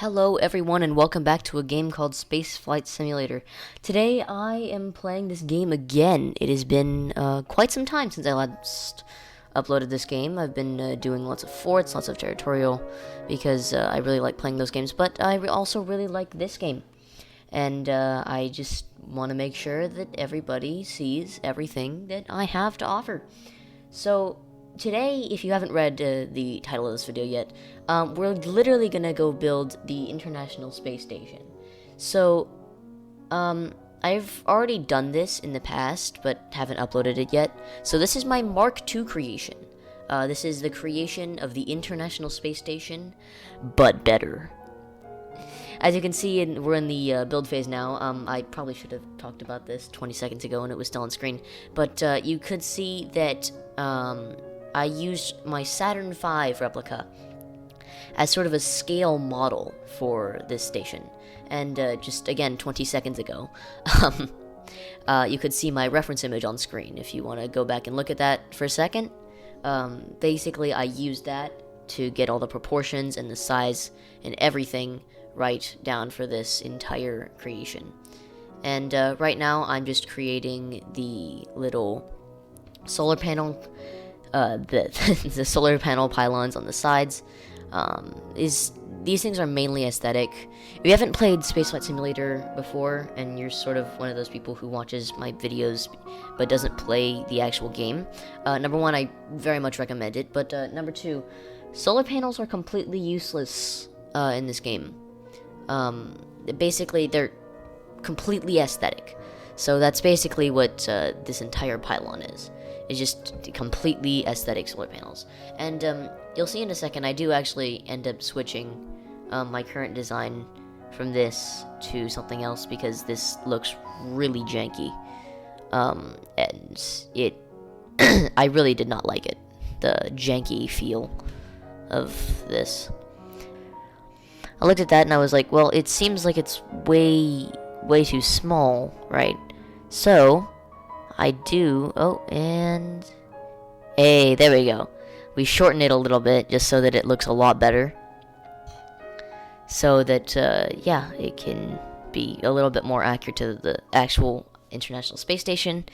Hello everyone and welcome back to a game called Space Flight Simulator. Today I am playing this game again. It has been quite some time since I last uploaded this game. I've been doing lots of forts, lots of territorial, because I really like playing those games, but I also really like this game. And I just want to make sure that everybody sees everything that I have to offer. So today, if you haven't read the title of this video yet, we're literally gonna go build the International Space Station. So, I've already done this in the past, but haven't uploaded it yet. So this is my Mark II creation. This is the creation of the International Space Station, but better. As you can see, we're in the build phase now. I probably should have talked about this 20 seconds ago and it was still on screen. But you could see that I used my Saturn V replica as sort of a scale model for this station. And just, again, 20 seconds ago, you could see my reference image on screen if you want to go back and look at that for a second. Basically, I used that to get all the proportions and the size and everything right down for this entire creation. And right now, I'm just creating the little solar panel, the solar panel pylons on the sides. These things are mainly aesthetic. If you haven't played Spaceflight Simulator before, and you're sort of one of those people who watches my videos but doesn't play the actual game, number one, I very much recommend it, but number two, solar panels are completely useless in this game. Basically, they're completely aesthetic. So that's basically what this entire pylon is. It's just completely aesthetic solar panels. And you'll see in a second, I do actually end up switching my current design from this to something else because this looks really janky. And it, I really did not like it, the janky feel of this. I looked at that and I was like, well, it seems like it's way too small, right? So, I do, and, hey, there we go. We shorten it a little bit just so that it looks a lot better. So that, yeah, it can be a little bit more accurate to the actual International Space Station.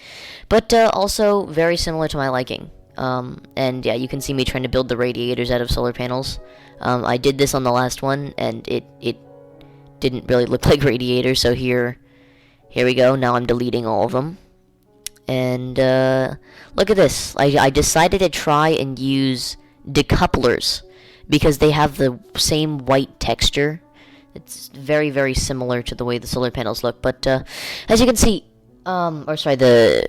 But also very similar to my liking. And yeah, you can see me trying to build the radiators out of solar panels. I did this on the last one, and it didn't really look like radiators, so here we go. Now I'm deleting all of them. And look at this. I decided to try and use decouplers because they have the same white texture. It's very, very similar to the way the solar panels look. But as you can see, the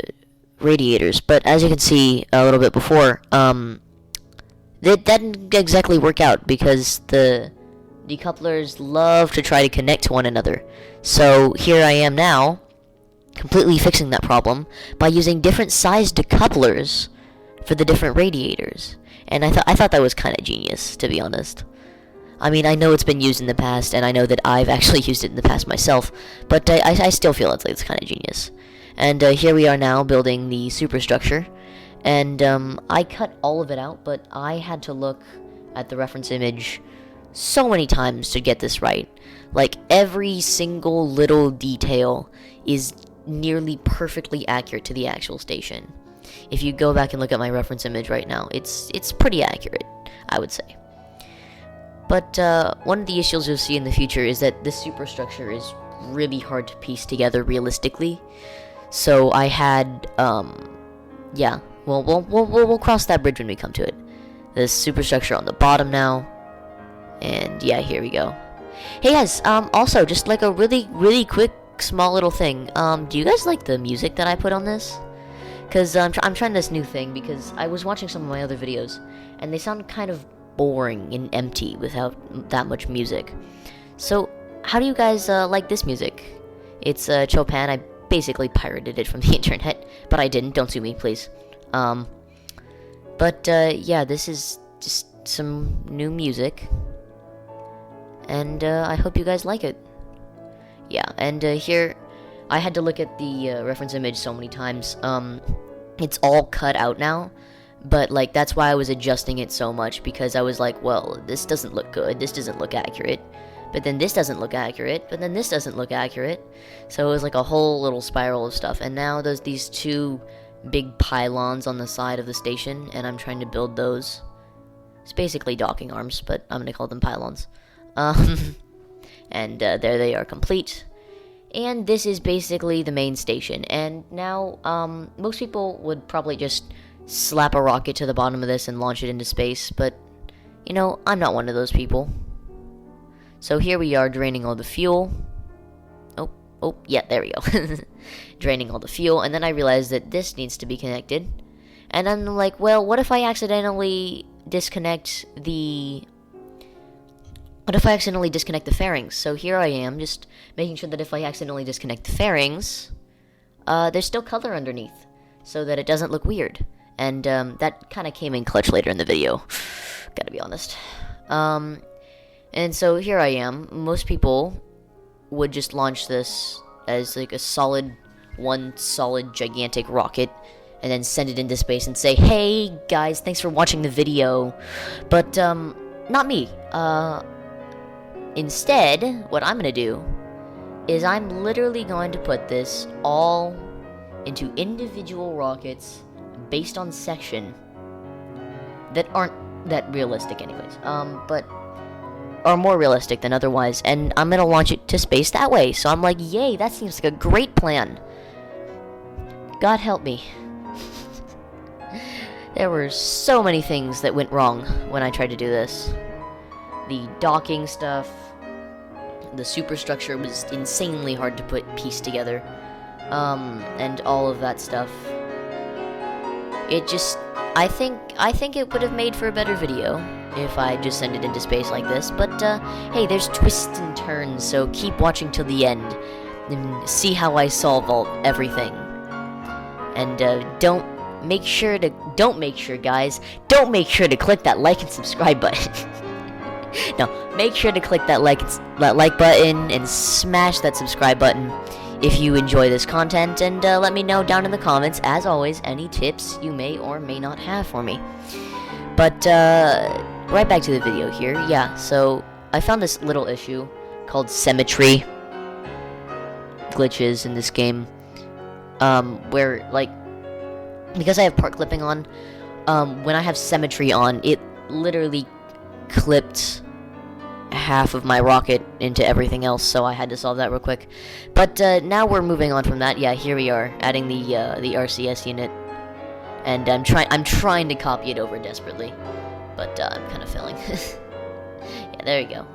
radiators. But as you can see a little bit before, that didn't exactly work out because the decouplers love to try to connect to one another. So here I am now, completely fixing that problem by using different size decouplers for the different radiators. And I thought that was kind of genius, to be honest. I mean, I know it's been used in the past, and I know that I've actually used it in the past myself, but I still feel it's kind of genius. And here we are now building the superstructure. And I cut all of it out, but I had to look at the reference image so many times to get this right. Like, every single little detail is nearly perfectly accurate to the actual station. If you go back and look at my reference image right now, it's pretty accurate, I would say. But one of the issues you'll see in the future is that this superstructure is really hard to piece together realistically. So I had, yeah, well, we'll cross that bridge when we come to it. There's superstructure on the bottom now, and yeah, here we go. Hey guys, also, just like a really quick, small little thing, do you guys like the music that I put on this? Because I'm trying this new thing, because I was watching some of my other videos, and they sound kind of boring and empty without that much music. So, how do you guys like this music? It's Chopin. I basically pirated it from the internet, but I didn't. Don't sue me, please. Yeah, this is just some new music, and I hope you guys like it. Yeah, and here, I had to look at the reference image so many times. It's all cut out now, but like that's why I was adjusting it so much, because I was like, well, this doesn't look good, this doesn't look accurate. but then this doesn't look accurate, but then this doesn't look accurate. So it was like a whole little spiral of stuff. And now there's these two big pylons on the side of the station, and I'm trying to build those. It's basically docking arms, but I'm gonna call them pylons. And there they are, complete. And this is basically the main station. And now, most people would probably just slap a rocket to the bottom of this and launch it into space, but, you know, I'm not one of those people. So here we are, draining all the fuel. Oh, yeah, there we go. Draining all the fuel, and then I realized that this needs to be connected. And I'm like, well, what if I accidentally disconnect the... What if I accidentally disconnect the fairings? So here I am, just making sure that if I accidentally disconnect the fairings, there's still color underneath, so that it doesn't look weird. And that kind of came in clutch later in the video, gotta be honest. And so here I am. Most people would just launch this as like a solid, one solid gigantic rocket, and then send it into space and say, hey guys, thanks for watching the video. But not me. Instead, what I'm gonna do is I'm literally going to put this all into individual rockets based on section that aren't that realistic anyways, but are more realistic than otherwise, and I'm gonna launch it to space that way. So I'm like, yay, that seems like a great plan. God help me. There were so many things that went wrong when I tried to do this. The docking stuff, the superstructure was insanely hard to piece together, and all of that stuff. It just, I think it would have made for a better video if I just send it into space like this, but hey, there's twists and turns, so keep watching till the end and see how I solve everything. And don't make sure, guys, don't make sure to click that like and subscribe button. No, make sure to click that like button and smash that subscribe button if you enjoy this content, and let me know down in the comments, as always, any tips you may or may not have for me. But right back to the video here. Yeah, so I found this little issue called symmetry glitches in this game, where, like, because I have part clipping on, when I have symmetry on, it literally clipped half of my rocket into everything else, so I had to solve that real quick. But now we're moving on from that. Yeah, here we are, adding the RCS unit, and I'm trying to copy it over desperately, but I'm kind of failing. Yeah, there you go.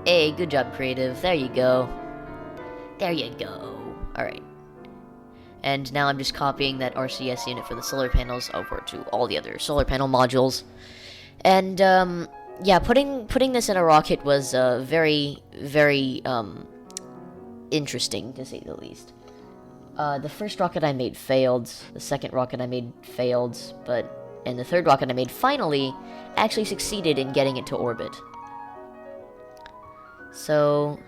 Hey, good job, creative. There you go. There you go. All right. And now I'm just copying that RCS unit for the solar panels over to all the other solar panel modules. And yeah, putting this in a rocket was very, very interesting, to say the least. The first rocket I made failed, the second rocket I made failed, and the third rocket I made finally actually succeeded in getting it to orbit. So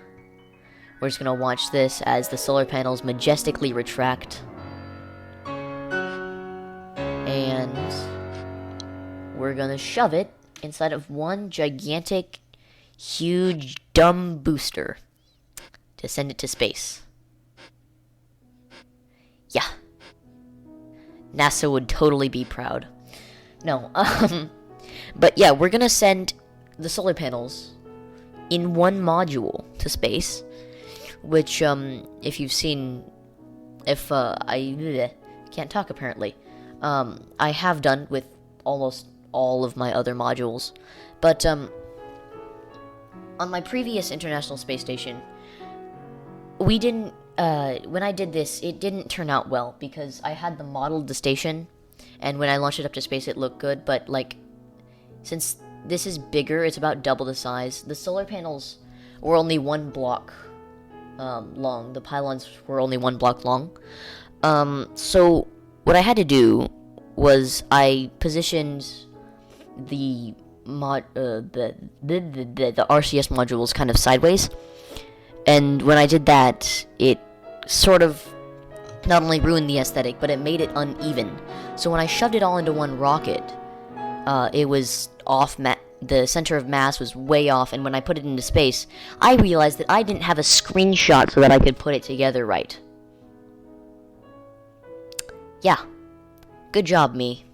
we're just gonna watch this as the solar panels majestically retract. And we're gonna shove it inside of one gigantic, huge, dumb booster to send it to space. Yeah. NASA would totally be proud. No, but yeah, we're gonna send the solar panels in one module to space, which, if you've seen, I can't talk apparently, I have done with almost all of my other modules, but on my previous International Space Station, we didn't, when I did this, it didn't turn out well, because I had modeled the station, and when I launched it up to space it looked good, but like, since this is bigger, it's about double the size, the solar panels were only one block long, the pylons were only one block long, so what I had to do was I positioned the RCS modules kind of sideways, and when I did that, it sort of not only ruined the aesthetic, but it made it uneven. So when I shoved it all into one rocket, it was the center of mass was way off, and when I put it into space, I realized that I didn't have a screenshot so that I could put it together right. Yeah. Good job, me.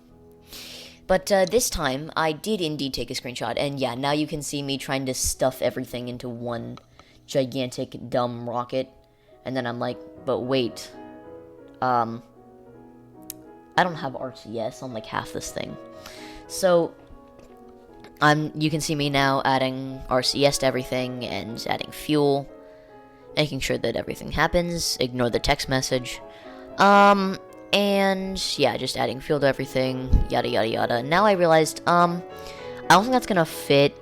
But this time, I did indeed take a screenshot, and yeah, now you can see me trying to stuff everything into one gigantic, dumb rocket, and then I'm like, but wait, I don't have RCS on like half this thing. So you can see me now adding RCS to everything and adding fuel, making sure that everything happens. Ignore the text message. And yeah, just adding fuel to everything, yada yada yada. Now I realized, I don't think that's gonna fit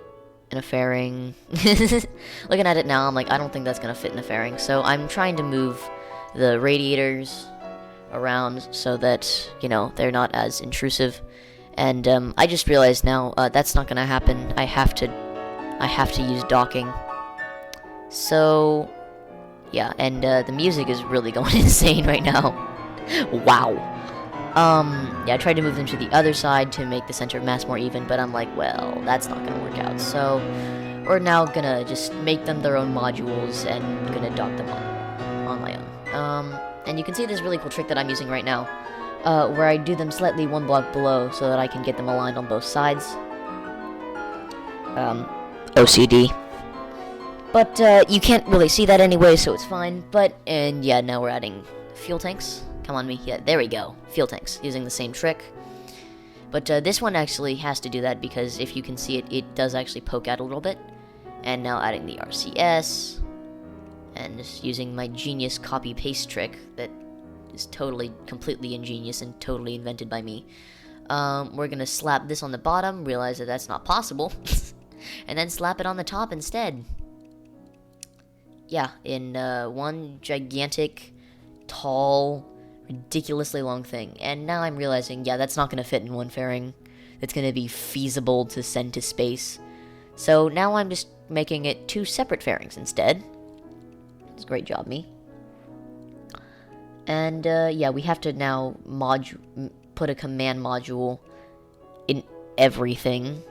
in a fairing. Looking at it now, I'm like, I don't think that's gonna fit in a fairing. So I'm trying to move the radiators around so that, you know, they're not as intrusive. And I just realized now that's not gonna happen. I have to use docking. So yeah, and the music is really going insane right now. Wow. Yeah, I tried to move them to the other side to make the center of mass more even, but I'm like, well, that's not gonna work out. So we're now gonna just make them their own modules and gonna dock them on my own. And you can see this really cool trick that I'm using right now, where I do them slightly one block below so that I can get them aligned on both sides. OCD. But you can't really see that anyway, so it's fine. And yeah, now we're adding fuel tanks. Come on, me. Yeah, there we go. Fuel tanks, using the same trick. But this one actually has to do that because if you can see it, it does actually poke out a little bit. And now adding the RCS. And just using my genius copy-paste trick that is totally, completely ingenious and totally invented by me. We're gonna slap this on the bottom, realize that that's not possible, and then slap it on the top instead. Yeah, in one gigantic, tall, ridiculously long thing. And now I'm realizing, yeah, that's not gonna fit in one fairing. That's gonna be feasible to send to space. So now I'm just making it two separate fairings instead. It's a great job, me. And yeah, we have to now put a command module in everything,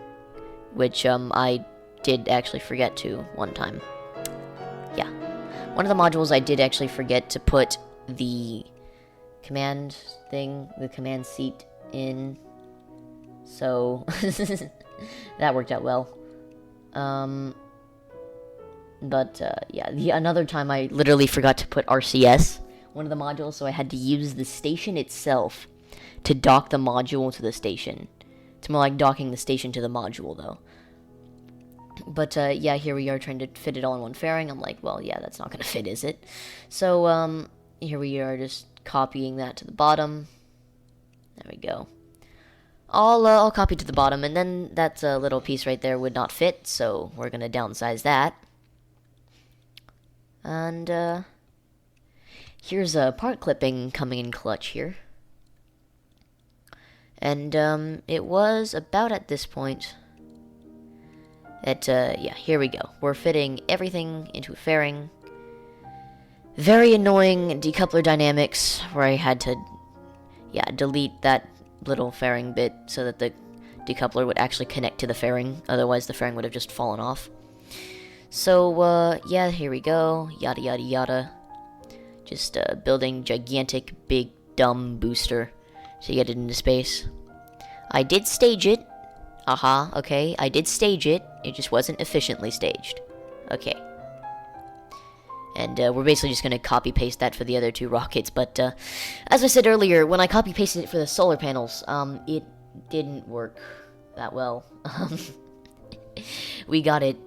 which I did actually forget to one time. Yeah, one of the modules I did actually forget to put the command thing, the command seat in, so that worked out well. But yeah, another time I literally forgot to put RCS, one of the modules, so I had to use the station itself to dock the module to the station. It's more like docking the station to the module, though. But yeah, here we are trying to fit it all in one fairing. I'm like, well, yeah, that's not gonna fit, is it? So here we are just copying that to the bottom. There we go. I'll copy to the bottom, and then that little piece right there would not fit, so we're gonna downsize that. And here's a part clipping coming in clutch here. And it was about at this point that yeah, here we go. We're fitting everything into a fairing. Very annoying decoupler dynamics where I had to, yeah, delete that little fairing bit so that the decoupler would actually connect to the fairing. Otherwise, the fairing would have just fallen off. So, yeah, here we go. Yada, yada, yada. Just building gigantic, big, dumb booster to get it into space. I did stage it. Aha, okay. I did stage it. It just wasn't efficiently staged. Okay. And we're basically just going to copy-paste that for the other two rockets. But as I said earlier, when I copy-pasted it for the solar panels, it didn't work that well. We got it,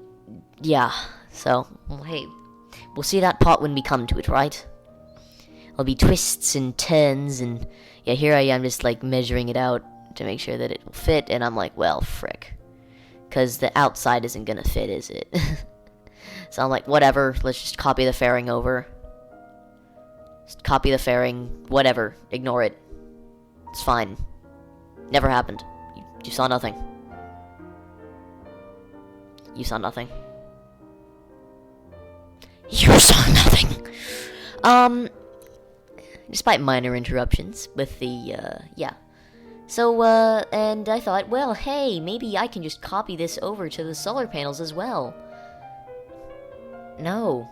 yeah. So, well, hey, we'll see that part when we come to it, right? There'll be twists and turns, and yeah, here I am just like measuring it out to make sure that it will fit, and I'm like, well, frick. Because the outside isn't going to fit, is it? So I'm like, whatever, let's just copy the fairing over. Just copy the fairing, whatever, ignore it. It's fine. Never happened. You saw nothing. You saw nothing. You saw nothing! Despite minor interruptions with the, yeah, So, and I thought, well, hey, maybe I can just copy this over to the solar panels as well. No.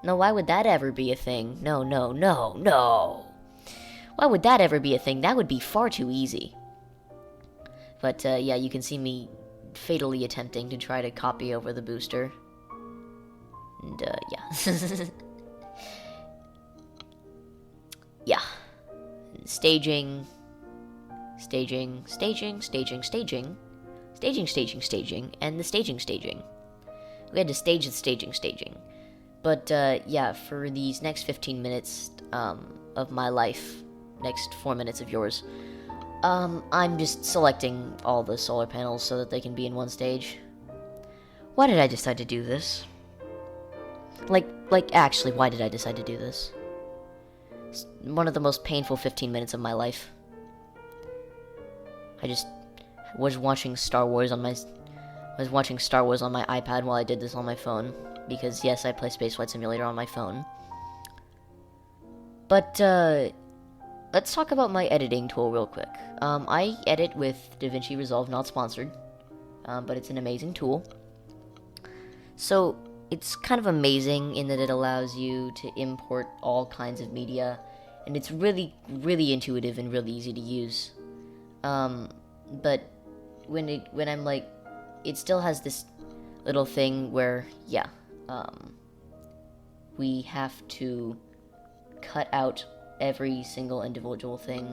No, why would that ever be a thing? No, no, no, no. Why would that ever be a thing? That would be far too easy. But, yeah, you can see me fatally attempting to try to copy over the booster. And, yeah. Yeah. Staging, staging, staging, staging, staging, staging, staging, staging, and the staging. We had to stage the staging. But, yeah, for these next 15 minutes, of my life, next 4 minutes of yours, I'm just selecting all the solar panels so that they can be in one stage. Why did I decide to do this? Actually, why did I decide to do this? It's one of the most painful 15 minutes of my life. I just was watching Star Wars on my iPad while I did this on my phone. Because, yes, I play Spaceflight Simulator on my phone. But, let's talk about my editing tool real quick. I edit with DaVinci Resolve, not sponsored. But it's an amazing tool. So, it's kind of amazing in that it allows you to import all kinds of media. And it's really, really intuitive and really easy to use. But when I'm like, it still has this little thing where, yeah, we have to cut out every single individual thing.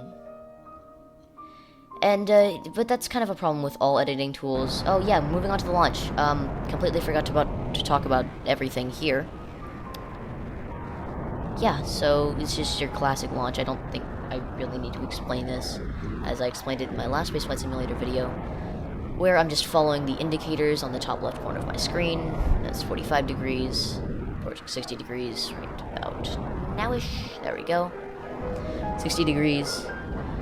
And, but that's kind of a problem with all editing tools. Oh yeah, moving on to the launch. Completely forgot to talk about everything here. Yeah, so it's just your classic launch. I don't think I really need to explain this, as I explained it in my last Spaceflight Simulator video, where I'm just following the indicators on the top left corner of my screen. That's 45 degrees, approaching 60 degrees, right about nowish. There we go. 60 degrees.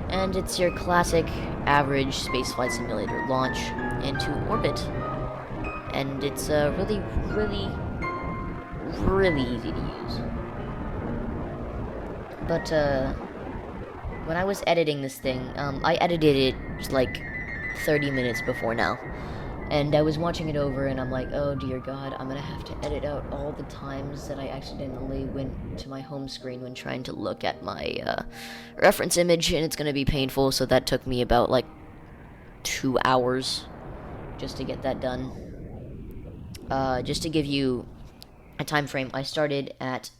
And it's your classic average Spaceflight Simulator launch into orbit. And it's really, really, really easy to use. But when I was editing this thing, I edited it like 30 minutes before now. And I was watching it over and I'm like, oh dear God, I'm gonna have to edit out all the times that I accidentally went to my home screen when trying to look at my reference image, and it's gonna be painful. So that took me about like 2 hours just to get that done. Just to give you a time frame, I started at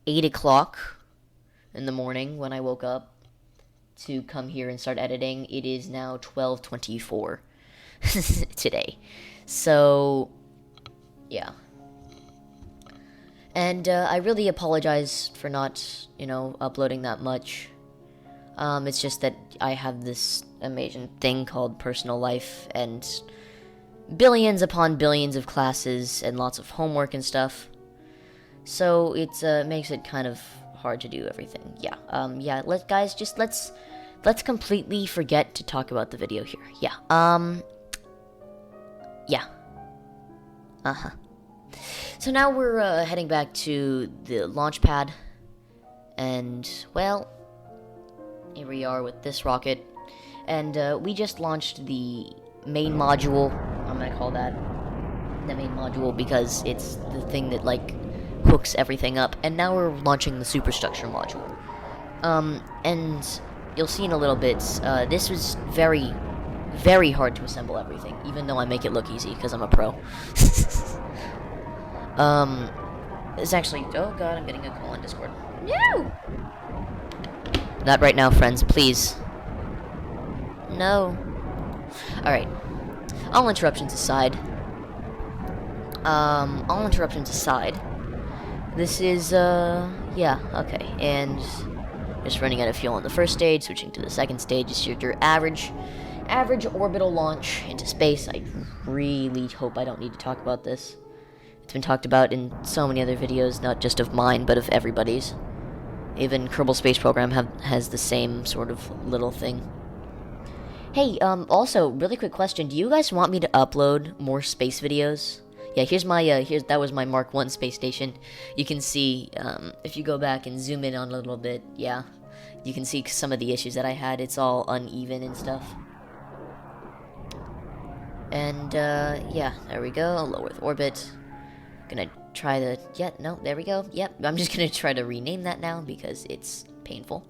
8 o'clock in the morning when I woke up to come here and start editing. It is now 12:24 today. So, yeah. And I really apologize for not, uploading that much. It's just that I have this amazing thing called personal life and billions upon billions of classes and lots of homework and stuff. So it makes it kind of hard to do everything. Yeah. Let's completely forget to talk about the video here. Yeah. Yeah. Uh-huh. So now we're heading back to the launch pad. And, well, here we are with this rocket. And we just launched the main module. I'm gonna call that the main module because it's the thing that, hooks everything up. And now we're launching the superstructure module. And you'll see in a little bit, this was very, very hard to assemble everything, even though I make it look easy because I'm a pro. It's actually, oh god, I'm getting a call on Discord. No! Not right now, friends, please. No. Alright. All interruptions aside. This is, yeah, okay, and just running out of fuel on the first stage, switching to the second stage is your average orbital launch into space. I really hope I don't need to talk about this. It's been talked about in so many other videos, not just of mine, but of everybody's. Even Kerbal Space Program has the same sort of little thing. Hey, also, really quick question. Do you guys want me to upload more space videos? Yeah, here's my, that was my Mark 1 space station. You can see, if you go back and zoom in on a little bit, yeah. you can see some of the issues that I had. It's all uneven and stuff. And, yeah, there we go. Low Earth orbit. Gonna try to... Yeah, no, there we go. Yep, I'm just gonna try to rename that now because it's painful.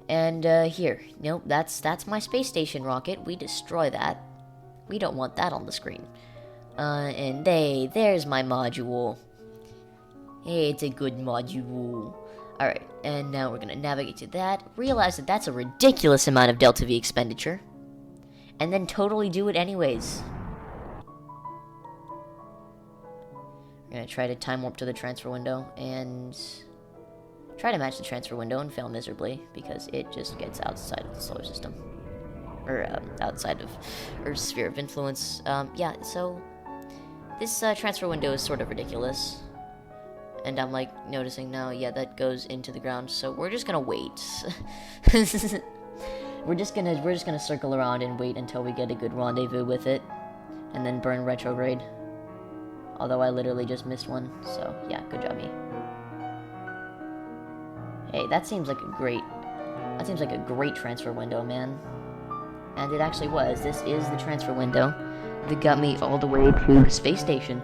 And, here. Nope, that's my space station rocket. We destroy that. We don't want that on the screen. And there's my module. Hey, it's a good module. Alright, and now we're gonna navigate to that. Realize that that's a ridiculous amount of Delta V expenditure. And then totally do it anyways. We're gonna try to time warp to the transfer window and try to match the transfer window and fail miserably because it just gets outside of the solar system. Or outside of Earth's sphere of influence. Yeah, so this transfer window is sort of ridiculous. And I'm like noticing now, yeah, that goes into the ground, so we're just gonna wait. We're just gonna circle around and wait until we get a good rendezvous with it, and then burn retrograde. Although I literally just missed one, so yeah, good job me. Hey, that seems like a great transfer window, man. And it actually was. This is the transfer window that got me all the way to the space station,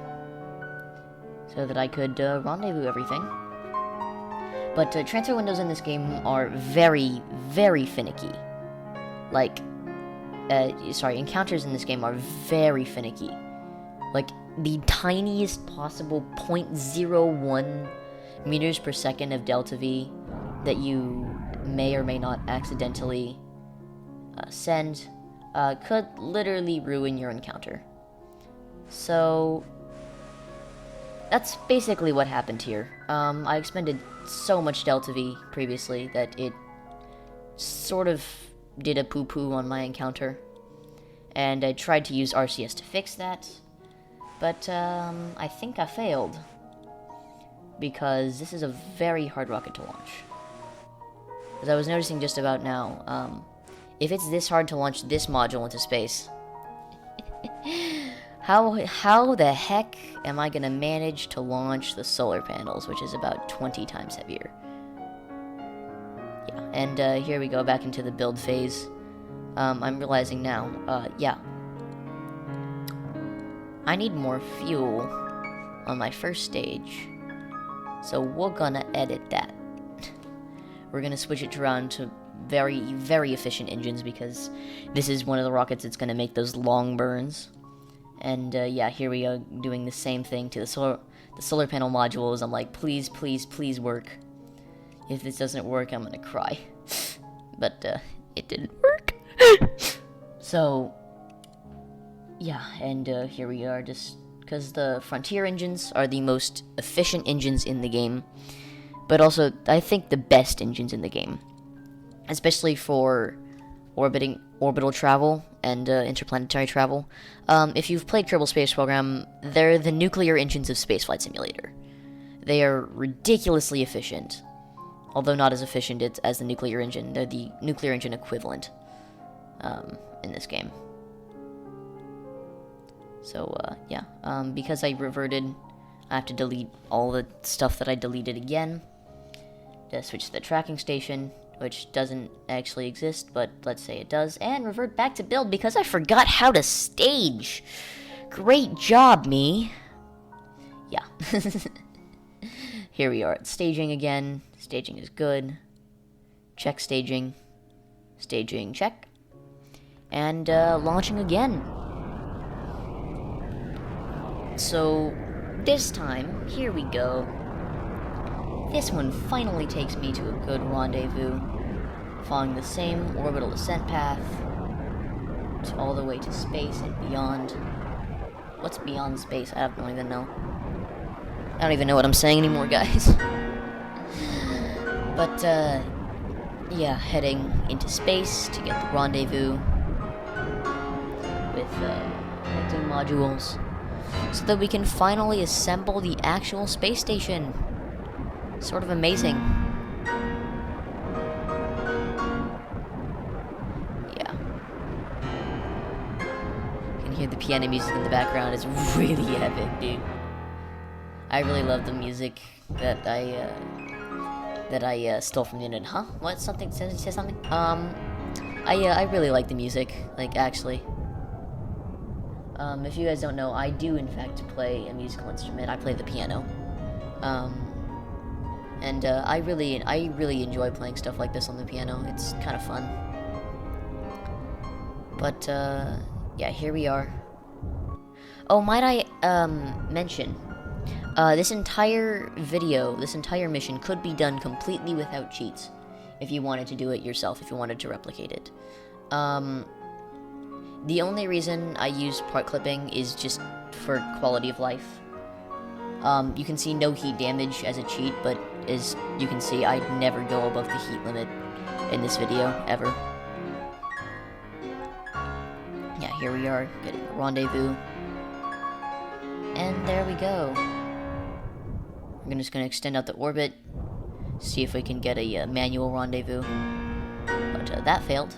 so that I could rendezvous everything. But transfer windows in this game are very, very finicky. Like, encounters in this game are very finicky. Like, the tiniest possible 0.01 meters per second of Delta V that you may or may not accidentally send could literally ruin your encounter. So, that's basically what happened here. I expended so much Delta V previously that it sort of did a poo-poo on my encounter, and I tried to use RCS to fix that, but I think I failed, because this is a very hard rocket to launch. As I was noticing just about now, if it's this hard to launch this module into space, how the heck am I gonna manage to launch the solar panels, which is about 20 times heavier? Yeah, and here we go back into the build phase. I'm realizing now, yeah, I need more fuel on my first stage, so we're gonna edit that. We're gonna switch it around to very, very efficient engines, because this is one of the rockets that's gonna make those long burns. And yeah, here we go, doing the same thing to the solar panel modules. I'm like, please, please, please work. If this doesn't work, I'm gonna cry. But it didn't work. So yeah, and here we are, just because the Frontier engines are the most efficient engines in the game, but also I think the best engines in the game, especially for orbital travel and interplanetary travel. If you've played Kerbal Space Program, they're the nuclear engines of Spaceflight Simulator. They are ridiculously efficient, although not as efficient as the nuclear engine. They're the nuclear engine equivalent in this game. So, yeah, because I reverted, I have to delete all the stuff that I deleted again, to switch to the tracking station, which doesn't actually exist, but let's say it does, and revert back to build because I forgot how to stage. Great job, me. Yeah. Here we are at staging again. Staging is good. Check staging. Staging, check. And launching again. So, this time, here we go. This one finally takes me to a good rendezvous, following the same orbital descent path, all the way to space and beyond. What's beyond space? I don't even know. I don't even know what I'm saying anymore, guys. But, yeah, heading into space to get the rendezvous with, connecting modules, so that we can finally assemble the actual space station. Sort of amazing. Yeah. You can hear the piano music in the background. It's really epic, dude. I really love the music that that I stole from the internet. Huh? What? Something? Say something? I really like the music. Like, actually. If you guys don't know, I do in fact play a musical instrument. I play the piano. And I really enjoy playing stuff like this on the piano. It's kind of fun. But yeah, here we are. Oh, might I mention, this entire video, this entire mission could be done completely without cheats, if you wanted to do it yourself, if you wanted to replicate it. The only reason I use part clipping is just for quality of life. You can see no heat damage as a cheat, but as you can see, I never go above the heat limit in this video, ever. Yeah, here we are, getting a rendezvous. And there we go. We're just gonna extend out the orbit, see if we can get a manual rendezvous. But that failed.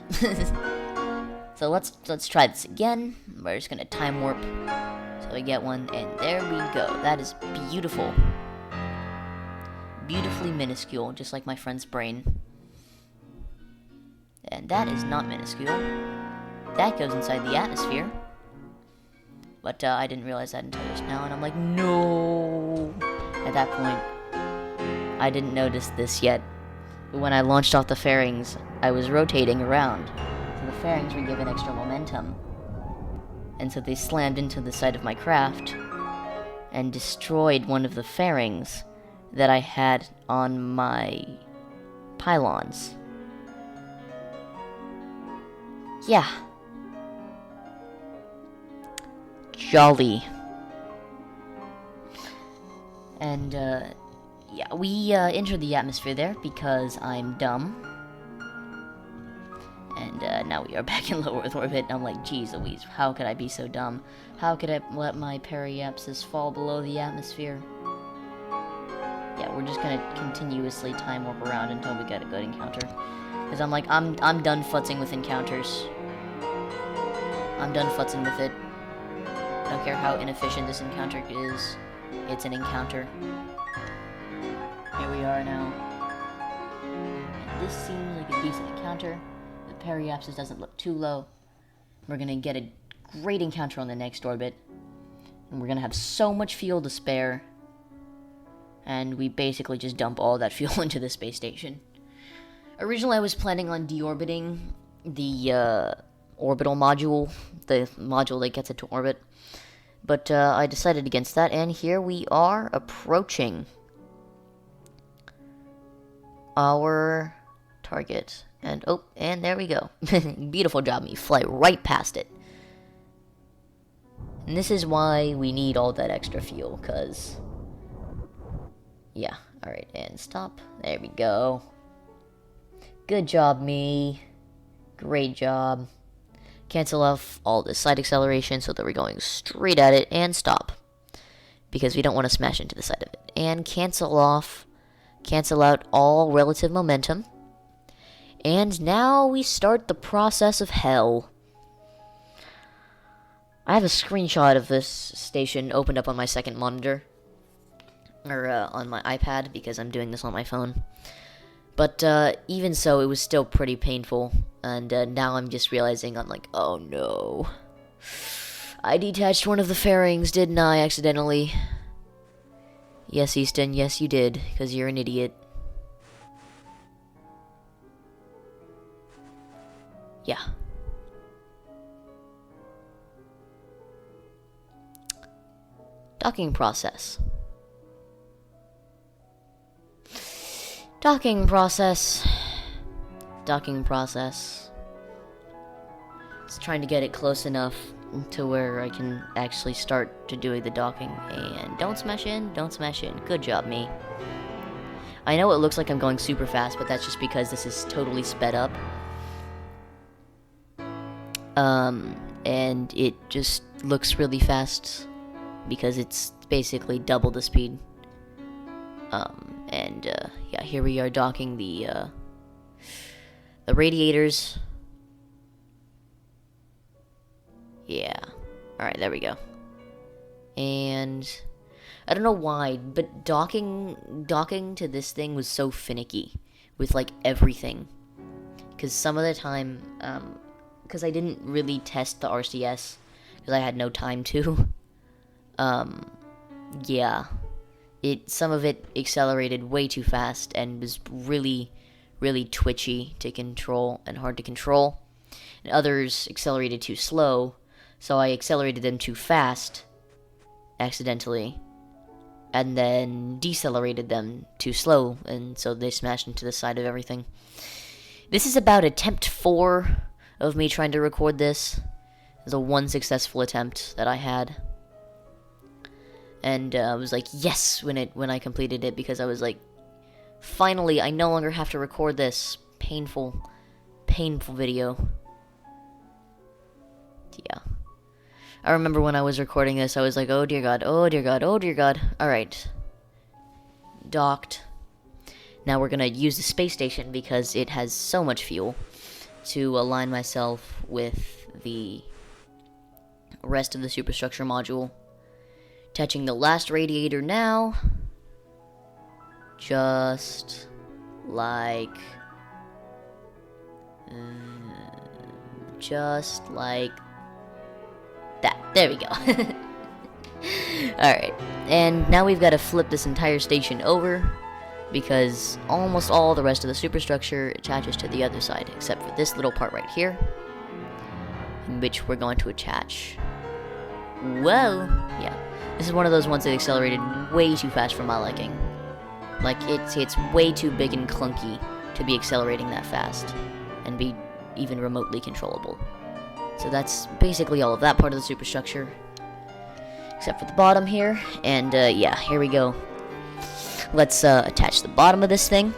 So let's try this again. We're just gonna time warp so we get one, and there we go. That is beautiful. Beautifully minuscule, just like my friend's brain. And that is not minuscule. That goes inside the atmosphere. But I didn't realize that until just now, and I'm like, no! At that point, I didn't notice this yet. But when I launched off the fairings, I was rotating around. So the fairings were given extra momentum. And so they slammed into the side of my craft and destroyed one of the fairings that I had on my pylons. Yeah. Jolly. And, yeah, we entered the atmosphere there because I'm dumb. And now we are back in low Earth orbit, and I'm like, geez Louise, how could I be so dumb? How could I let my periapsis fall below the atmosphere? Yeah, we're just gonna continuously time warp around until we get a good encounter. Because I'm like, I'm done futzing with encounters. I'm done futzing with it. I don't care how inefficient this encounter is. It's an encounter. Here we are now. And this seems like a decent encounter. The periapsis doesn't look too low. We're gonna get a great encounter on the next orbit. And we're gonna have so much fuel to spare. And we basically just dump all that fuel into the space station. Originally I was planning on deorbiting the orbital module, the module that gets it to orbit. But I decided against that, and here we are approaching our target. And, oh, and there we go. Beautiful job, me. Fly right past it. And this is why we need all that extra fuel, because... yeah, alright, and stop. There we go. Good job, me. Great job. Cancel off all the side acceleration so that we're going straight at it, and stop. Because we don't want to smash into the side of it. And cancel out all relative momentum. And now we start the process of hell. I have a screenshot of this station opened up on my second monitor. Or on my iPad, because I'm doing this on my phone. But even so, it was still pretty painful. And now I'm just realizing, I'm like, oh no. I detached one of the fairings, didn't I, accidentally? Yes, Easton, yes you did, because you're an idiot. Yeah. Docking process. Docking process. It's trying to get it close enough to where I can actually start to doing the docking. And don't smash in. Good job, me. I know it looks like I'm going super fast, but that's just because this is totally sped up. And it just looks really fast because it's basically double the speed. Yeah, here we are docking the radiators. Yeah. Alright, there we go. And... I don't know why, but docking to this thing was so finicky with like everything. Because some of the time, because I didn't really test the RCS because I had no time to. Yeah, some of it accelerated way too fast and was really, really twitchy to control and hard to control. And others accelerated too slow, so I accelerated them too fast, accidentally, and then decelerated them too slow, and so they smashed into the side of everything. This is about attempt 4 of me trying to record this. It was a one successful attempt that I had. And I was like, yes, when I completed it, because I was like, finally, I no longer have to record this painful video. Yeah. I remember when I was recording this, I was like, oh dear god, oh dear god, oh dear god. Alright. Docked. Now we're gonna use the space station because it has so much fuel to align myself with the rest of the superstructure module. Attaching the last radiator now. Just like that. There we go. Alright, and now we've got to flip this entire station over because almost all the rest of the superstructure attaches to the other side, except for this little part right here, in which we're going to attach. Whoa! Yeah, this is one of those ones that accelerated way too fast for my liking. Like, it's way too big and clunky to be accelerating that fast and be even remotely controllable. So that's basically all of that part of the superstructure, except for the bottom here. And yeah, here we go. Let's attach the bottom of this thing.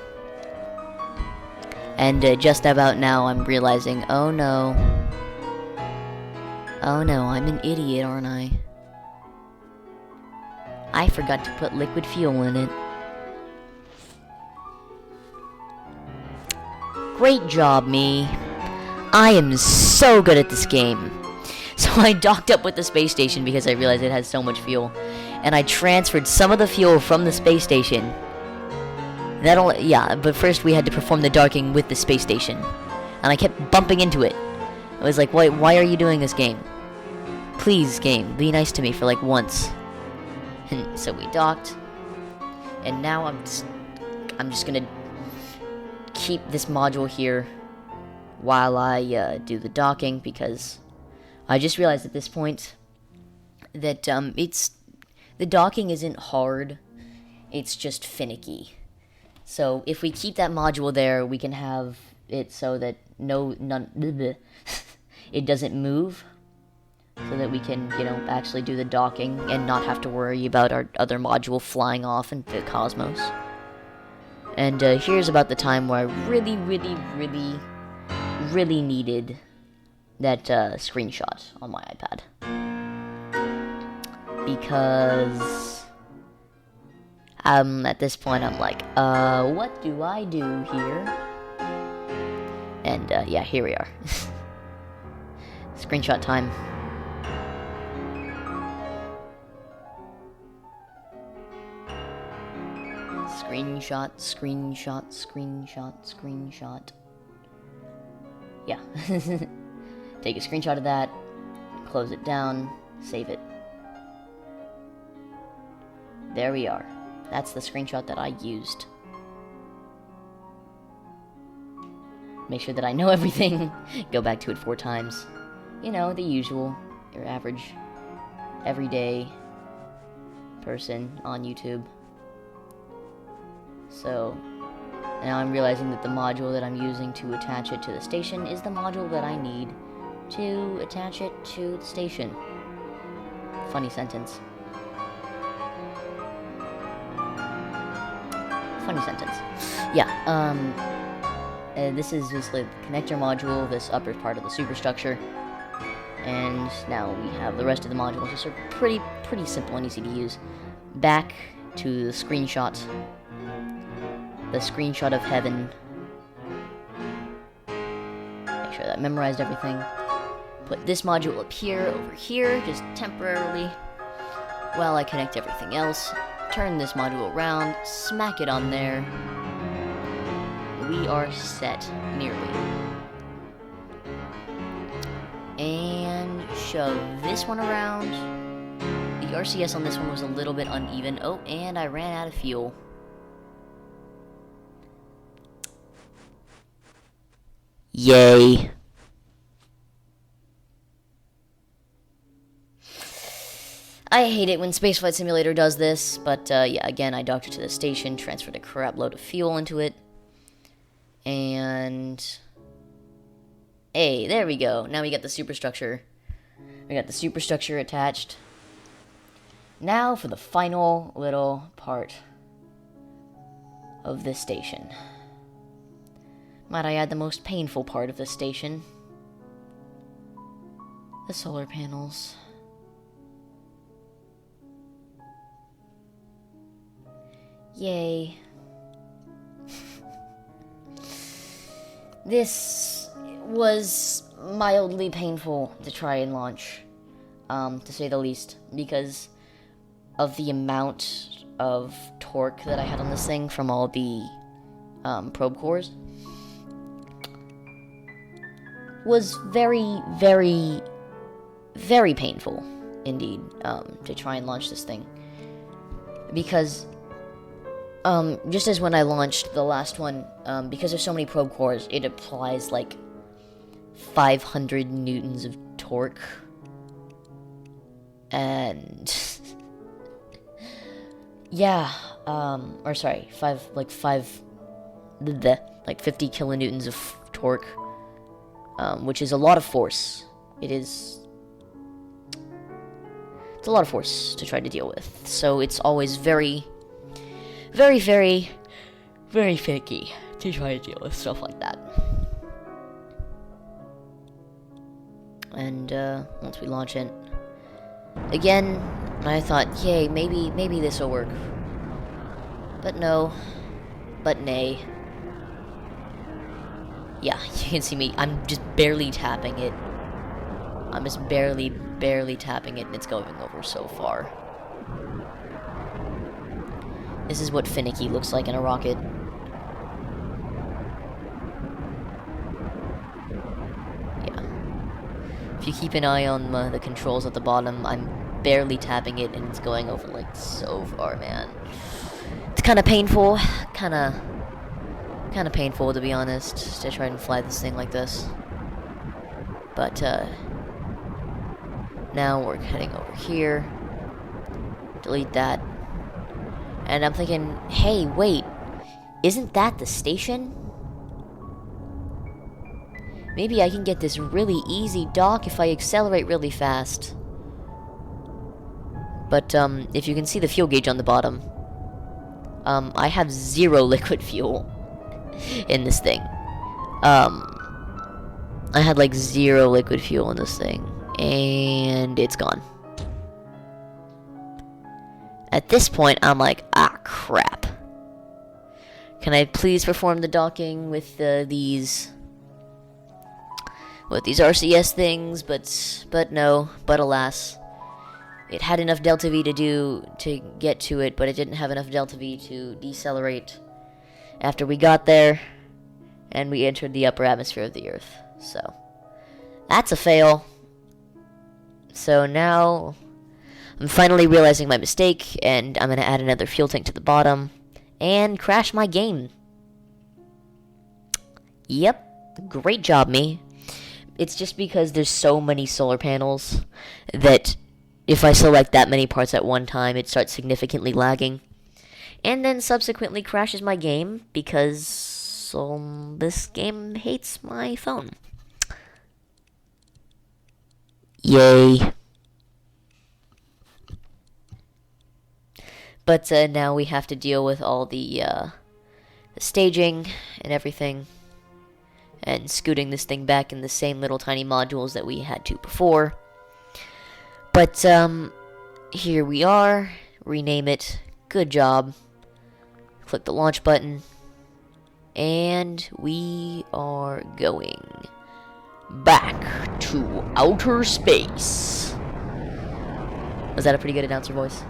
And just about now I'm realizing, oh no, I'm an idiot, aren't I? I forgot to put liquid fuel in it. Great job, me. I am so good at this game. So I docked up with the space station because I realized it has so much fuel. And I transferred some of the fuel from the space station. Yeah, but first we had to perform the docking with the space station. And I kept bumping into it. I was like, why are you doing this, game? Please, game, be nice to me for like once. And so we docked. And now I'm just gonna keep this module here while I do the docking, because I just realized at this point that the docking isn't hard, it's just finicky. So if we keep that module there, we can have it so that it doesn't move, so that we can, actually do the docking and not have to worry about our other module flying off into the cosmos. And here's about the time where I really needed that screenshot on my iPad. Because at this point I'm like, what do I do here? And yeah, here we are. Screenshot time. Screenshot. Yeah. Take a screenshot of that, close it down, save it. There we are. That's the screenshot that I used. Make sure that I know everything. Go back to it 4 times. The usual, your average, everyday person on YouTube. So, now I'm realizing that the module that I'm using to attach it to the station is the module that I need to attach it to the station. Funny sentence. Yeah, this is just like the connector module, this upper part of the superstructure. And now we have the rest of the modules, which are pretty simple and easy to use. Back to the screenshot. The screenshot of heaven. Make sure that I memorized everything. Put this module up here, over here, just temporarily. while I connect everything else, turn this module around, smack it on there. We are set, nearly. And shove this one around. The RCS on this one was a little bit uneven. Oh, and I ran out of fuel. Yay. I hate it when Spaceflight Simulator does this, but yeah, again, I docked it to the station, transferred a crap load of fuel into it, and hey, there we go. Now we got the superstructure. We got the superstructure attached. Now for the final little part of this station. Might I add the most painful part of the station? The solar panels. Yay. This was mildly painful to try and launch, to say the least, because of the amount of torque that I had on this thing from all the probe cores. Was very, very, very painful, indeed, to try and launch this thing. Because just as when I launched the last one, because there's so many probe cores, it applies like 500 newtons of torque. And yeah, or sorry, 50 kilonewtons of torque, which is a lot of force. It's a lot of force to try to deal with. So it's always very, very, very, very finicky to try to deal with stuff like that. And once we launch it, again, I thought, yay, maybe this will work. But no, but nay. Yeah, you can see me. I'm just barely tapping it. I'm just barely tapping it, and it's going over so far. This is what finicky looks like in a rocket. Yeah. If you keep an eye on the controls at the bottom, I'm barely tapping it, and it's going over like so far, man. It's kind of painful, kind of painful to be honest, to try and fly this thing like this. But now we're heading over here. Delete that. And I'm thinking, hey, wait, isn't that the station? Maybe I can get this really easy dock if I accelerate really fast. But if you can see the fuel gauge on the bottom, I have 0 liquid fuel in this thing. I had like 0 liquid fuel in this thing, and it's gone. At this point, I'm like, ah, crap. Can I please perform the docking with these RCS things? But no, but alas. It had enough delta V to get to it, but it didn't have enough delta V to decelerate after we got there, and we entered the upper atmosphere of the Earth. So, that's a fail. So now, I'm finally realizing my mistake, and I'm going to add another fuel tank to the bottom, and crash my game. Yep, great job, me. It's just because there's so many solar panels that if I select that many parts at one time, it starts significantly lagging. And then subsequently crashes my game because this game hates my phone. Yay. But now we have to deal with all the staging and everything, and scooting this thing back in the same little tiny modules that we had to before. But here we are. Rename it. Good job. Click the launch button, and we are going back to outer space. Was that a pretty good announcer voice?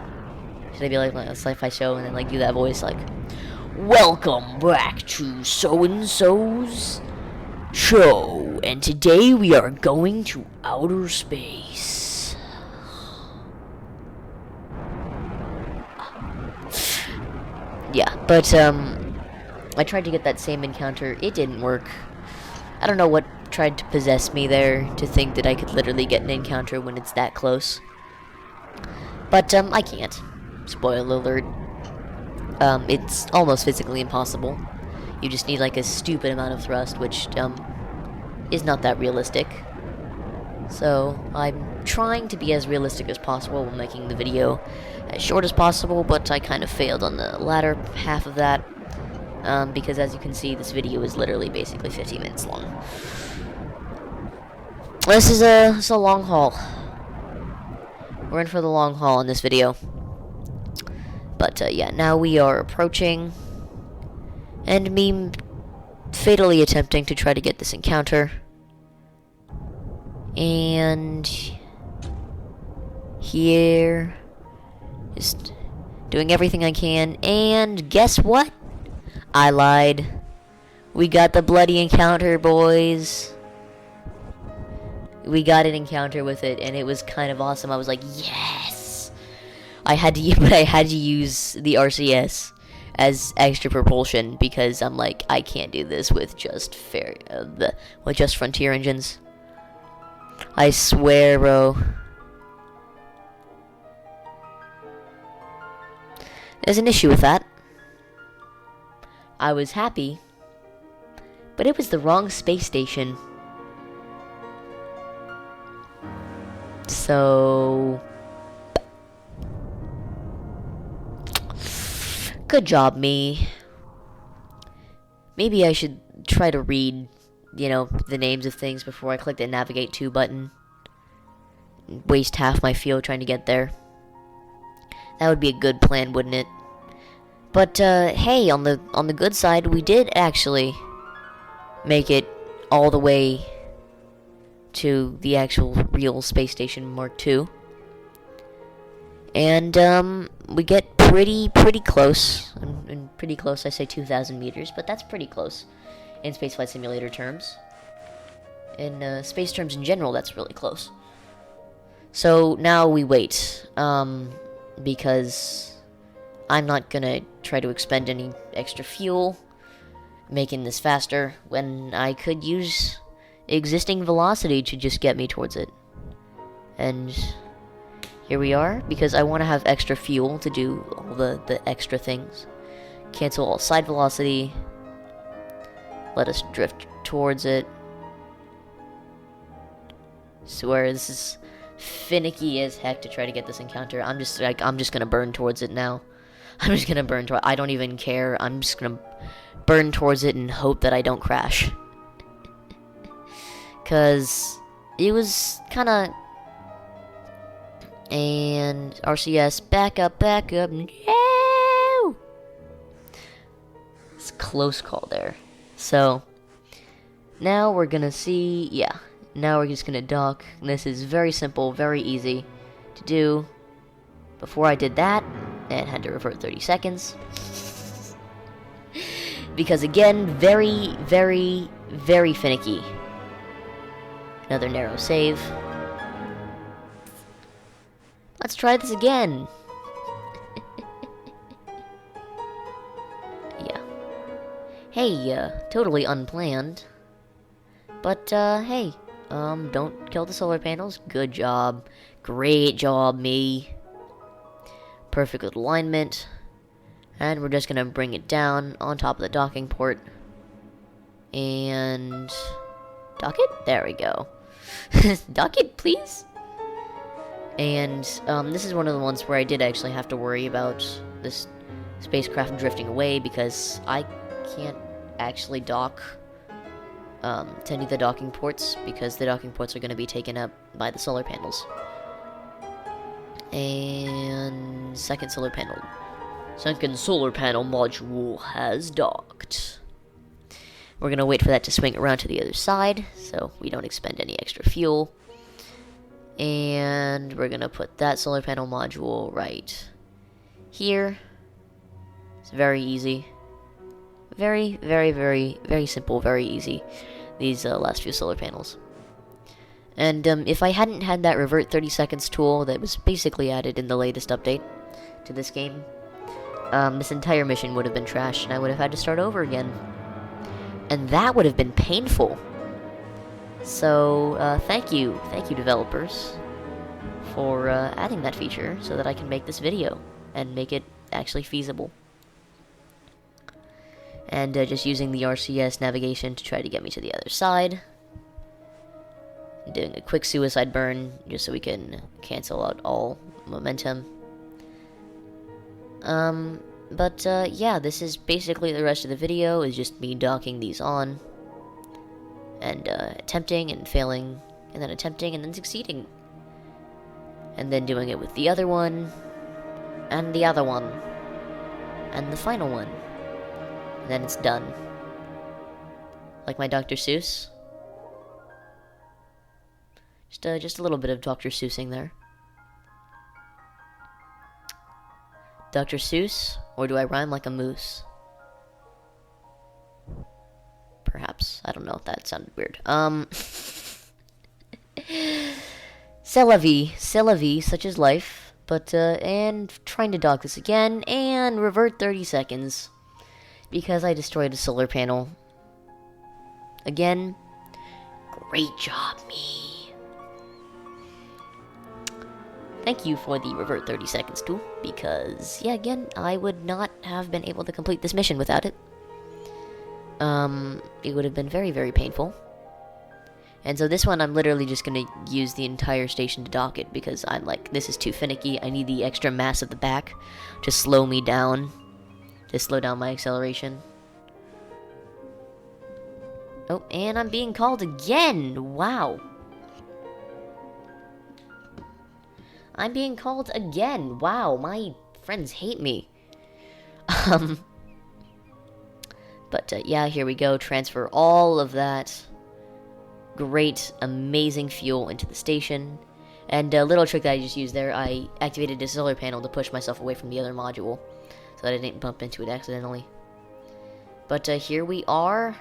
Should I be like a sci-fi show and then like do that voice like, welcome back to so-and-so's show, and today we are going to outer space. Yeah, but I tried to get that same encounter. It didn't work. I don't know what tried to possess me there to think that I could literally get an encounter when it's that close. But I can't. Spoiler alert. It's almost physically impossible. You just need like a stupid amount of thrust, which is not that realistic. So I'm trying to be as realistic as possible while making the video as short as possible, but I kind of failed on the latter half of that, because as you can see, this video is literally basically 50 minutes long. This is a long haul. We're in for the long haul in this video. But yeah, now we are approaching, and me fatally attempting to try to get this encounter. And here, just doing everything I can, and guess what? I lied. We got the bloody encounter, boys. We got an encounter with it, and it was kind of awesome. I was like, yes! I had to use the RCS as extra propulsion, because I'm like, I can't do this with just Frontier engines. I swear, bro. There's an issue with that. I was happy, but it was the wrong space station. So, good job, me. Maybe I should try to read, you know, the names of things before I click the navigate to button. Waste half my fuel trying to get there. That would be a good plan, wouldn't it? But hey, on the good side, we did actually make it all the way to the actual real space station Mark II. And we get pretty close. And pretty close, I say 2,000 meters, but that's pretty close in Spaceflight Simulator terms. In space terms in general, that's really close. So now we wait, because I'm not gonna try to expend any extra fuel making this faster when I could use existing velocity to just get me towards it. And here we are, because I want to have extra fuel to do all the extra things. Cancel all side velocity. Let us drift towards it. Swear, this is finicky as heck to try to get this encounter. I'm just gonna burn towards it now. I'm just gonna burn towards. I don't even care. I'm just gonna burn towards it and hope that I don't crash. Cause it was kind of. And RCS, back up, no! It's a close call there. So, now we're gonna see, yeah, now we're just gonna dock. This is very simple, very easy to do. Before I did that, and had to revert 30 seconds. Because again, very finicky. Another narrow save. Let's try this again. Yeah. Hey, totally unplanned. But, hey, don't kill the solar panels. Good job. Great job, me. Perfect alignment. And we're just gonna bring it down on top of the docking port. And dock it? There we go. Dock it, please. And this is one of the ones where I did actually have to worry about this spacecraft drifting away, because I can't actually dock to any of the docking ports, because the docking ports are going to be taken up by the solar panels. And second solar panel module has docked. We're going to wait for that to swing around to the other side, so we don't expend any extra fuel. And we're gonna put that solar panel module right here. It's very easy. Very, very, very, very simple, very easy. These last few solar panels. And if I hadn't had that revert 30 seconds tool that was basically added in the latest update to this game, this entire mission would have been trashed and I would have had to start over again. And that would have been painful. So, thank you developers, for adding that feature so that I can make this video and make it actually feasible. And just using the RCS navigation to try to get me to the other side. Doing a quick suicide burn just so we can cancel out all momentum. Yeah, this is basically the rest of the video, is just me docking these on. And attempting and failing, and then attempting and then succeeding. And then doing it with the other one, and the other one, and the final one. And then it's done. Like my Dr. Seuss. Just a little bit of Dr. Seussing there. Dr. Seuss, or do I rhyme like a moose? Perhaps. I don't know if that sounded weird. C'est la vie, such is life. But, and trying to dock this again, and revert 30 seconds. Because I destroyed a solar panel. Again, great job, me. Thank you for the revert 30 seconds tool, because, yeah, again, I would not have been able to complete this mission without it. It would have been very, very painful. And so this one, I'm literally just gonna use the entire station to dock it, because I'm like, this is too finicky. I need the extra mass at the back to slow me down, to slow down my acceleration. Oh, and I'm being called again! Wow. I'm being called again! Wow, my friends hate me. But, yeah, here we go. Transfer all of that great, amazing fuel into the station. And a little trick that I just used there, I activated the solar panel to push myself away from the other module, so that I didn't bump into it accidentally. But here we are,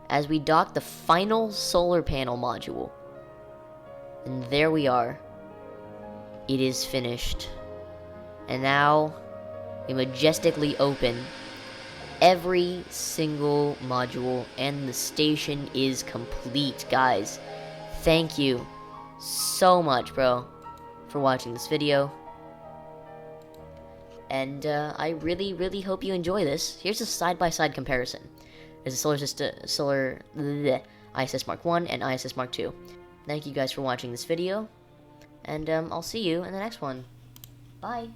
as we dock the final solar panel module. And there we are. It is finished. And now, we majestically open every single module, and the station is complete, guys. Thank you so much, bro, for watching this video. And I really, really hope you enjoy this. Here's a side-by-side comparison. There's a ISS Mark 1 and ISS Mark 2. Thank you guys for watching this video, and I'll see you in the next one. Bye.